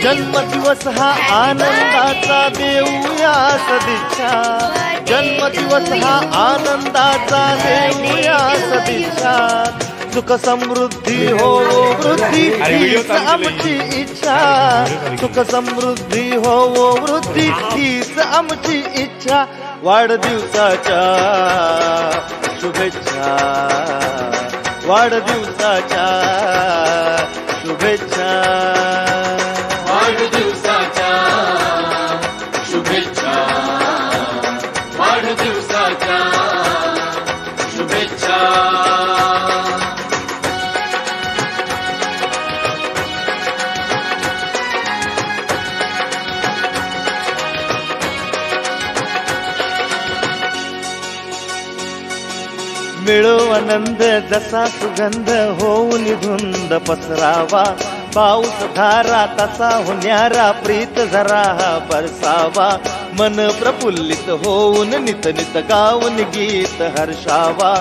जन्मदिवस हा आनंदाचा देऊया सदिच्छा, जन्मदिवस हा आनंदाचा देऊया सदिच्छा, सुख समृद्धी हो वृद्धी हीच आमची इच्छा, सुख समृद्धी हो वृद्धी हीच आमची इच्छा, वाढदिवसाच्या शुभेच्छा, वाढदिवसाच्या शुभेच्छा, वाढदिवसाच्या शुभेच्छा, वाढदिवसाच्या शुभेच्छा. मिळो आनंद जसा सुगंध होऊन धुंद पसरावा, पाऊस धारा तसा होण्यारा प्रीत जरा बरसावा, मन प्रफुल्लित होऊन नित नित गाऊन गीत हर्षावा,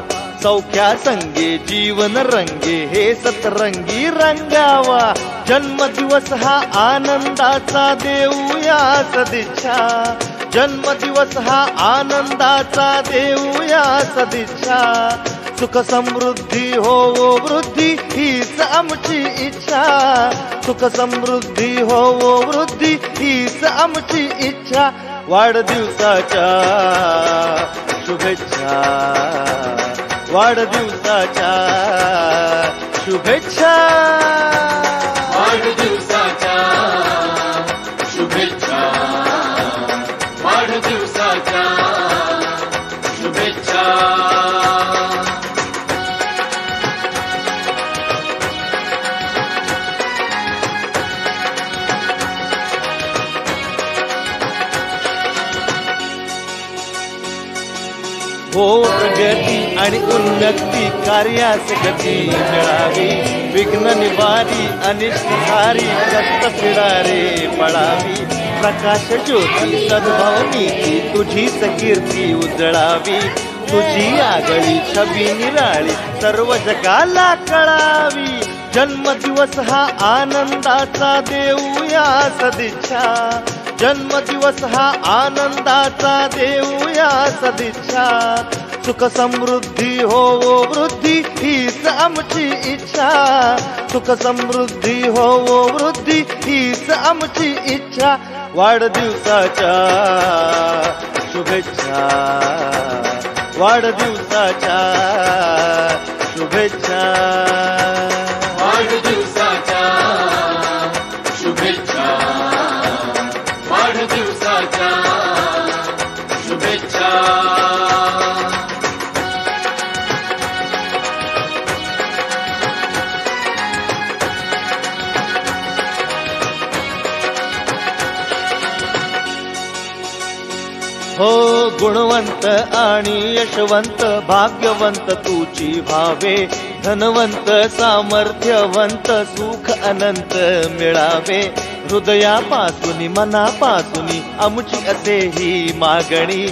सौख्या संगे जीवन रंगे हे सतरंगी रंगावा, जन्मदिवस हा आनंदाचा देऊया सदिच्छा, जन्मदिवस हा आनंदाचा देऊया सदिच्छा, सुख समृद्धी हो वृद्धी हीच आमची इच्छा, सुख समृद्धी हो वृद्धी हीच आमची इच्छा, वाढदिवसाच्या शुभेच्छा, वाढदिवसाच्या शुभेच्छा, वाढदिवसाच्या शुभेच्छा, वाढदिवसाच्या शुभेच्छा. हो प्रगती आणि उन्नती कार्यास गती मिळावी, विघ्न निवारी अनिष्ट हारी कष्ट फिरारे पळावी, प्रकाश ज्योती सद्भाव नीती तुझीच कीर्ती उजळावी, तुझी आगळी छबी निराळी सर्व जगाला कळावी, जन्मदिवस हा आनंदाचा देऊया सदिच्छा, जन्मदिवस हा आनंदाचा देऊया सदिच्छा, सुख समृद्धी हो वृद्धी हीच आमची इच्छा, सुख समृद्धी हो वृद्धी हीच आमची इच्छा, वाढदिवसाच्या शुभेच्छा, वाढदिवसाच्या शुभेच्छा, वाढदिवसाच्या शुभेच्छा, वाढदिवसाच्या शुभेच्छा. हो गुणवंत आणि यशवंत भाग्यवंत तुची भावे, धनवंत सामर्थ्यवंत सुख अनंत मिळावे, हृदयापासून मनापासून आमची असे ही मागणी,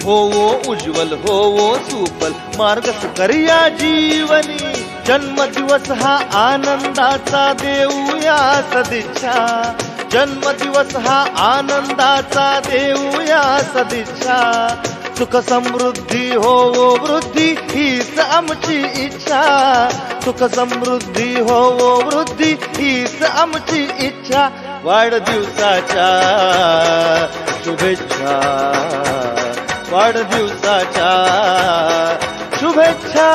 होवो उज्ज्वल होवो सुफल मार्ग सुकर्या जीवनी, जन्मदिवस हा आनंदाचा देऊया सदिच्छा, जन्मदिवस हा आनंदाचा देऊया सदिच्छा, सुख समृद्धी हो वृद्धी हीच आमची इच्छा, सुख समृद्धी हो वृद्धी हीच आमची इच्छा, वाढदिवसाच्या शुभेच्छा, वाढदिवसाच्या शुभेच्छा.